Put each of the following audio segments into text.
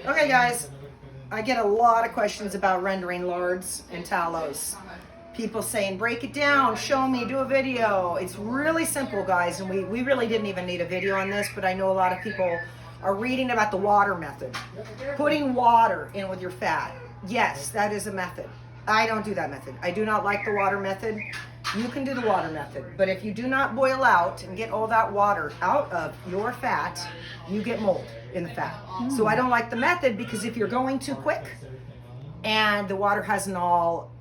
Okay, guys, I get a lot of questions about rendering lards and tallows. People saying, break it down, show me, do a video. It's really simple, guys, and we really didn't even need a video on this, but I know a lot of people are reading about the water method. Putting water in with your fat. Yes, that is a method. I don't do that method. I do not like the water method. You can do the water method, but if you do not boil out and get all that water out of your fat, you get mold in the fat. So I don't like the method, because if you're going too quick and the water hasn't all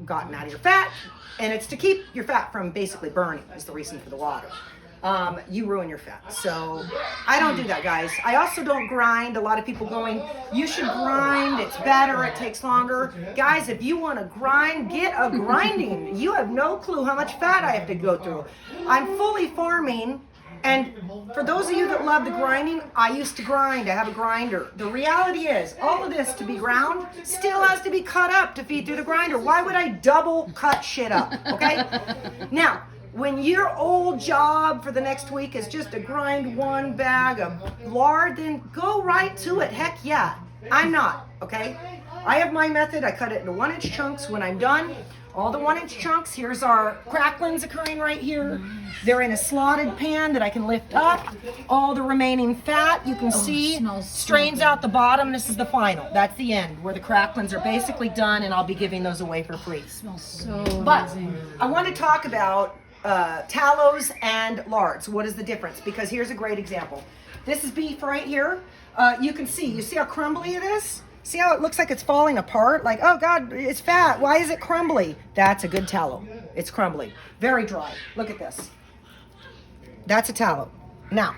gotten out of your fat, and it's to keep your fat from basically burning is the reason for the water, you ruin your fat. So I don't do that, guys. I also don't grind. A lot of people going, you should grind, it's better, it takes longer. Guys, if you want to grind, get a grinding. You have no clue how much fat I have to go through. I'm fully farming, and for those of you that love the grinding, I used to grind. I have a grinder. The reality is, all of this to be ground still has to be cut up to feed through the grinder. Why would I double cut shit up, okay? Now, when your old job for the next week is just to grind one bag of lard, then go right to it. Heck yeah. I'm not, okay? I have my method. I cut it into 1-inch chunks when I'm done. All the 1-inch chunks, here's our cracklings occurring right here. They're in a slotted pan that I can lift up. All the remaining fat, you can see, strains out the bottom. This is the final. That's the end, where the cracklings are basically done, and I'll be giving those away for free. Smells so But amazing. I want to talk about tallows and lards. What is the difference? Because here's a great example. This is beef right here. You see how crumbly it is? See how it looks like it's falling apart? Like, oh God, it's fat. Why is it crumbly? That's a good tallow. It's crumbly. Very dry. Look at this. That's a tallow. Now,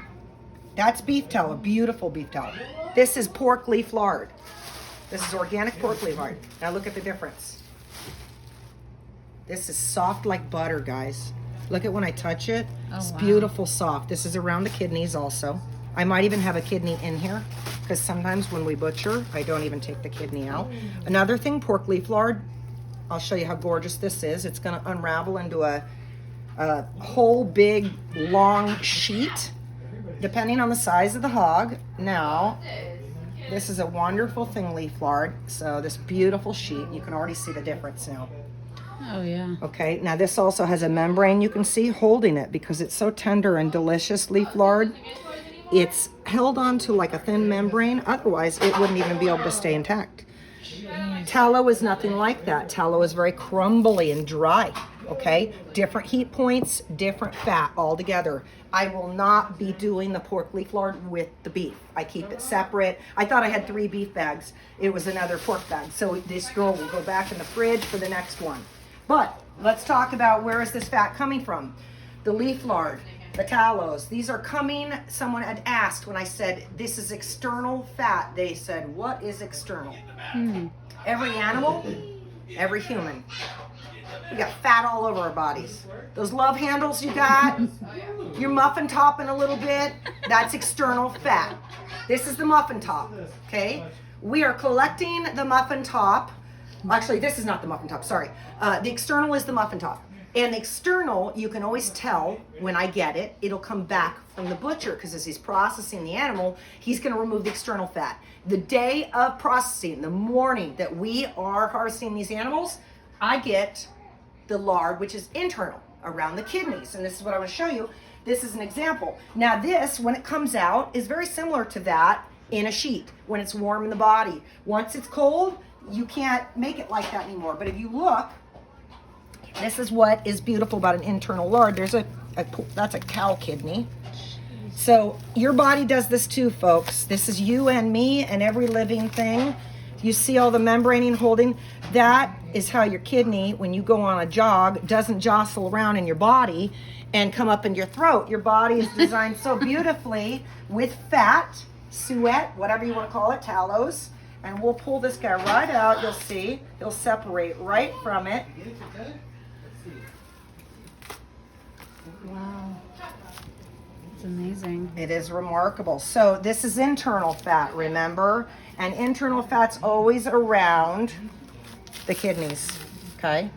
that's beef tallow. Beautiful beef tallow. This is pork leaf lard. This is organic pork leaf lard. Now look at the difference. This is soft like butter, guys. Look at when I touch it. It's beautiful soft. This is around the kidneys also. I might even have a kidney in here, because sometimes when we butcher, I don't even take the kidney out. Another thing, pork leaf lard, I'll show you how gorgeous this is. It's going to unravel into a whole big long sheet, depending on the size of the hog. Now, this is a wonderful thing, leaf lard. So this beautiful sheet, you can already see the difference now. Oh yeah. Okay, now this also has a membrane you can see holding it, because it's so tender and delicious, leaf lard. It's held onto like a thin membrane, otherwise it wouldn't even be able to stay intact. Tallow is nothing like that. Tallow is very crumbly and dry, okay? Different heat points, different fat altogether. I will not be doing the pork leaf lard with the beef. I keep it separate. I thought I had 3 beef bags. It was another pork bag. So this girl will go back in the fridge for the next one. But let's talk about, where is this fat coming from? The leaf lard, the tallows, these are coming, someone had asked when I said this is external fat, they said, what is external? Every animal, every human. We got fat all over our bodies. Those love handles you got, your muffin topping a little bit, that's external fat. This is the muffin top, okay? We are collecting the muffin top. Actually, this is not the muffin top, sorry. The external is the muffin top. And the external, you can always tell when I get it, it'll come back from the butcher, because as he's processing the animal, he's going to remove the external fat. The day of processing, the morning that we are harvesting these animals, I get the lard, which is internal, around the kidneys. And this is what I want to show you. This is an example. Now this, when it comes out, is very similar to that in a sheet, when it's warm in the body. Once it's cold, you can't make it like that anymore. But if you look, this is what is beautiful about an internal lard. There's that's a cow kidney. So your body does this too, folks. This is you and me and every living thing. You see all the membraning holding? That is how your kidney, when you go on a jog, doesn't jostle around in your body and come up in your throat. Your body is designed so beautifully with fat, suet, whatever you want to call it, tallows. And we'll pull this guy right out. You'll see. He'll separate right from it. Wow. It's amazing. It is remarkable. So this is internal fat, remember? And internal fat's always around the kidneys, okay?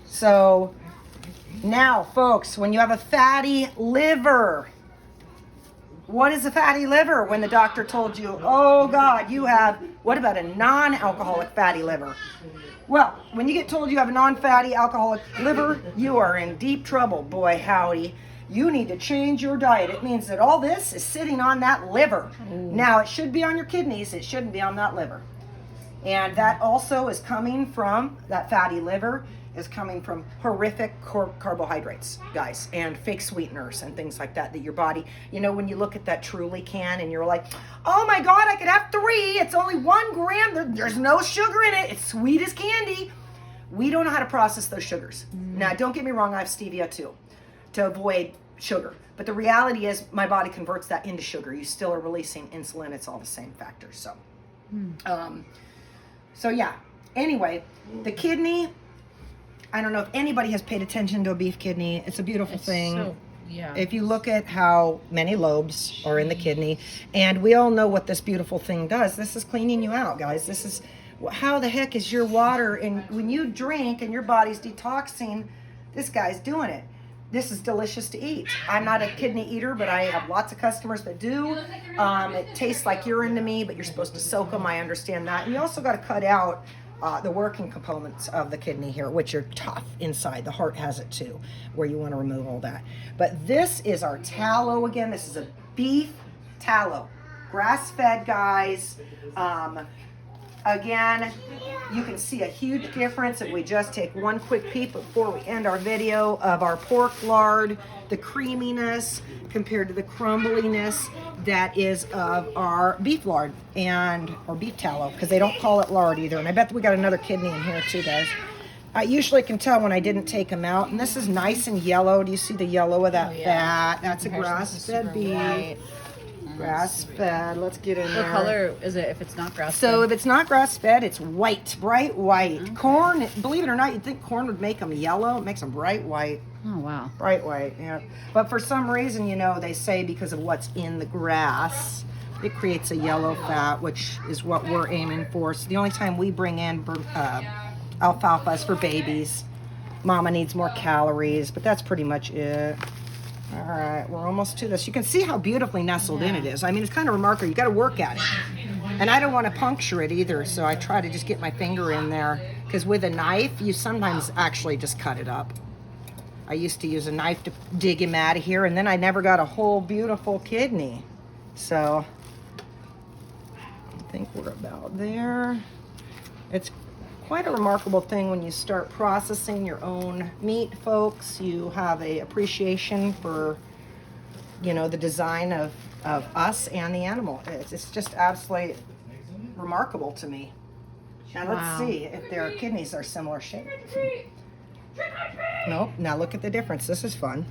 So now, folks, when you have a fatty liver, What is a fatty liver when the doctor told you, oh God, you have, what about a non-alcoholic fatty liver? Well, when you get told you have a non-fatty alcoholic liver, you are in deep trouble, boy howdy. You need to change your diet. It means that all this is sitting on that liver. Now, it should be on your kidneys. It shouldn't be on that liver. And that also is coming from, that fatty liver is coming from horrific carbohydrates, guys, and fake sweeteners and things like that your body, you know, when you look at that Truly can and you're like, oh my God, I could have 3. It's only 1 gram. There's no sugar in it. It's sweet as candy. We don't know how to process those sugars. Now, don't get me wrong. I have stevia too to avoid sugar. But the reality is my body converts that into sugar. You still are releasing insulin. It's all the same factor. So yeah, anyway, the kidney, I don't know if anybody has paid attention to a beef kidney. It's a beautiful thing. So, yeah. If you look at how many lobes are in the kidney, and we all know what this beautiful thing does. This is cleaning you out, guys. This is, how the heck is your water, and when you drink and your body's detoxing, this guy's doing it. This is delicious to eat. I'm not a kidney eater, but I have lots of customers that do. It tastes like urine to me, but you're supposed to soak them. I understand that. And you also got to cut out the working components of the kidney here, which are tough inside. The heart has it too, where you want to remove all that. But this is our tallow again. This is a beef tallow. Grass-fed, guys. Again, you can see a huge difference if we just take one quick peek before we end our video of our pork lard, the creaminess compared to the crumbliness that is of our beef lard or beef tallow, because they don't call it lard either. And I bet we got another kidney in here too, guys. I usually can tell when I didn't take them out. And this is nice and yellow. Do you see the yellow of that fat? That's a grass-fed beef. Grass-fed. Let's get in there. What color is it if it's not grass-fed? So if it's not grass-fed, it's white, bright white. Okay. Corn, believe it or not, you'd think corn would make them yellow. It makes them bright white. Oh, wow. Bright white, yeah. But for some reason, you know, they say because of what's in the grass, it creates a yellow fat, which is what we're aiming for. So the only time we bring in alfalfa is for babies. Mama needs more calories, but that's pretty much it. All right, we're almost to this. You can see how beautifully nestled in it is. I mean, it's kind of remarkable. You got to work at it. And I don't want to puncture it either, so I try to just get my finger in there. Because with a knife, you sometimes actually just cut it up. I used to use a knife to dig him out of here, and then I never got a whole beautiful kidney. So I think we're about there. It's quite a remarkable thing when you start processing your own meat, folks. You have a appreciation for, you know, the design of us and the animal. It's just absolutely remarkable to me. Now let's see if their kidneys are similar shape. Nope. Now look at the difference. This is fun.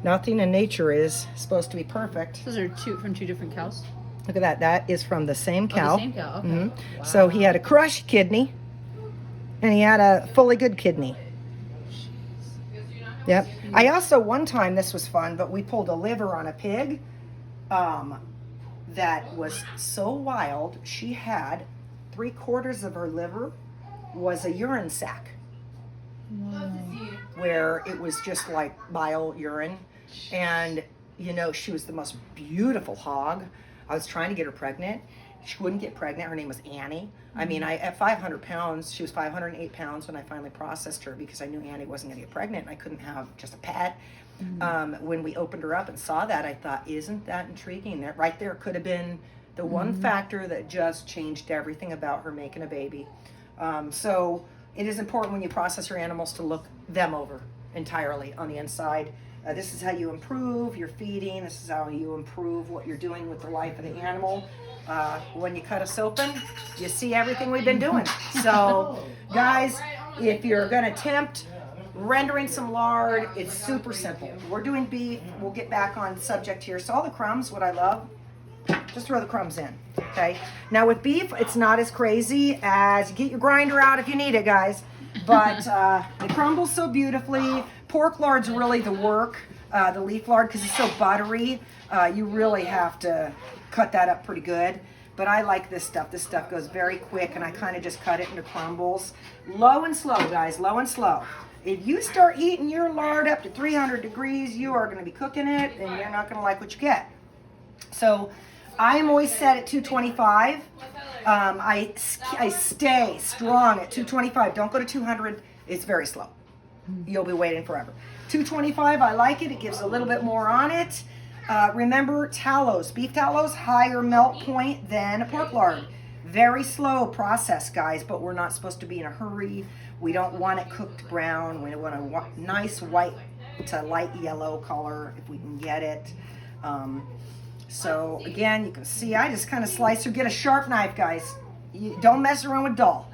Nothing in nature is supposed to be perfect. Those are from two different cows? Look at that. That is from the same cow. Oh, the same cow. Okay. Mm-hmm. Wow. So he had a crushed kidney. And he had a fully good kidney. Yep. I also, one time, this was fun, but we pulled a liver on a pig that was so wild. She had 3/4 of her liver was a urine sac. Wow. Where it was just like bile urine. And, you know, she was the most beautiful hog. I was trying to get her pregnant. She wouldn't get pregnant. Her name was Annie. I mean, at 500 pounds, she was 508 pounds when I finally processed her because I knew Annie wasn't going to get pregnant. I couldn't have just a pet. When we opened her up and saw that, I thought, isn't that intriguing? That right there could have been the one factor that just changed everything about her making a baby. So it is important when you process your animals to look them over entirely on the inside. This is how you improve your feeding. This is how you improve what you're doing with the life of the animal. When you cut us open, you see everything we've been doing. So, guys, if you're going to attempt rendering some lard, it's super simple. We're doing beef. We'll get back on subject here. So all the crumbs, what I love, just throw the crumbs in, okay? Now with beef, it's not as crazy as, get your grinder out if you need it, guys. But it crumbles so beautifully. Pork lard's really the work, the leaf lard, because it's so buttery. You really have to cut that up pretty good. But I like this stuff. This stuff goes very quick, and I kind of just cut it into crumbles. Low and slow, guys, low and slow. If you start heating your lard up to 300 degrees, you are going to be cooking it, and you're not going to like what you get. So I'm always set at 225. I stay strong at 225. Don't go to 200. It's very slow. You'll be waiting forever. 225, I like it. It gives a little bit more on it. Remember, tallows, beef tallows, higher melt point than a pork lard. Very slow process, guys, but we're not supposed to be in a hurry. We don't want it cooked brown. We want a nice white to light yellow color if we can get it. So again, you can see I just kind of slice or get a sharp knife, guys. You don't mess around with dull.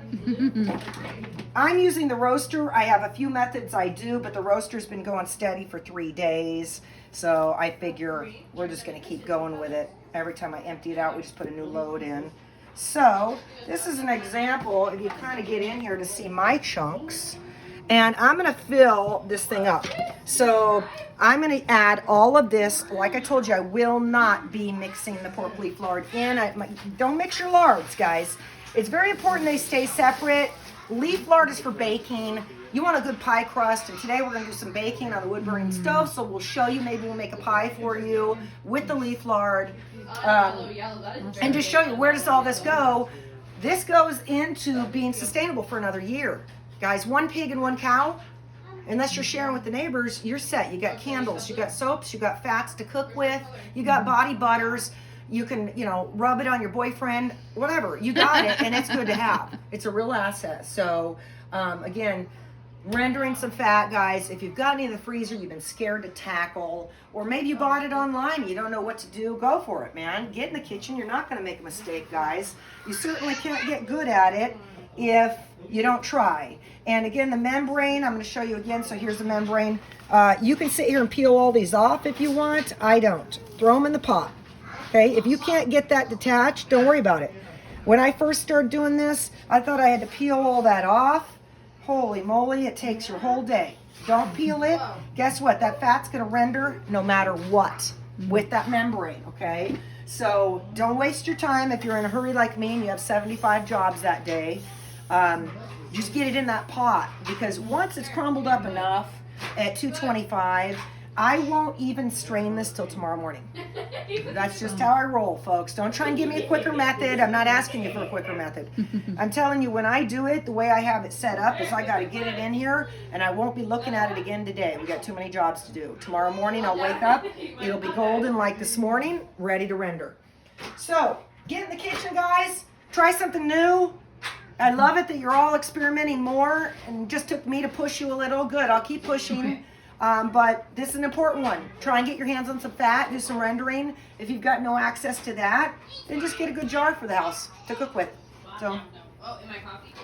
I'm using the roaster. I have a few methods I do, but the roaster's been going steady for 3 days. So I figure we're just going to keep going with it. Every time I empty it out, we just put a new load in. So this is an example, if you kind of get in here to see my chunks. And I'm going to fill this thing up. So I'm going to add all of this. Like I told you, I will not be mixing the pork leaf lard in. Don't mix your lards, guys. It's very important they stay separate. Leaf lard is for baking. You want a good pie crust, and today we're going to do some baking on the wood-burning stove, so we'll show you, maybe we'll make a pie for you with the leaf lard, and just show you where does all this go. This goes into being sustainable for another year. Guys, 1 pig and 1 cow, unless you're sharing with the neighbors, you're set. You got candles, you got soaps, you got fats to cook with, you got body butters. You can, rub it on your boyfriend, whatever. You got it, and it's good to have. It's a real asset. So, again, rendering some fat, guys. If you've got any in the freezer you've been scared to tackle, or maybe you bought it online, you don't know what to do, go for it, man. Get in the kitchen. You're not going to make a mistake, guys. You certainly can't get good at it if you don't try. And again, the membrane, I'm going to show you again. So here's the membrane. You can sit here and peel all these off if you want. I don't. Throw them in the pot. Okay, if you can't get that detached, don't worry about it. When I first started doing this, I thought I had to peel all that off. Holy moly, it takes your whole day. Don't peel it. Guess what? That fat's going to render no matter what with that membrane, okay? So don't waste your time if you're in a hurry like me and you have 75 jobs that day. Just get it in that pot, because once it's crumbled up enough at 225, I won't even strain this till tomorrow morning. That's just how I roll, folks. Don't try and give me a quicker method. I'm not asking you for a quicker method. I'm telling you, when I do it, the way I have it set up is I got to get it in here, and I won't be looking at it again today. We got too many jobs to do. Tomorrow morning, I'll wake up. It'll be golden like this morning, ready to render. So, get in the kitchen, guys. Try something new. I love it that you're all experimenting more, and it just took me to push you a little. Good, I'll keep pushing. But this is an important one. Try and get your hands on some fat, do some rendering. If you've got no access to that, then just get a good jar for the house to cook with. So.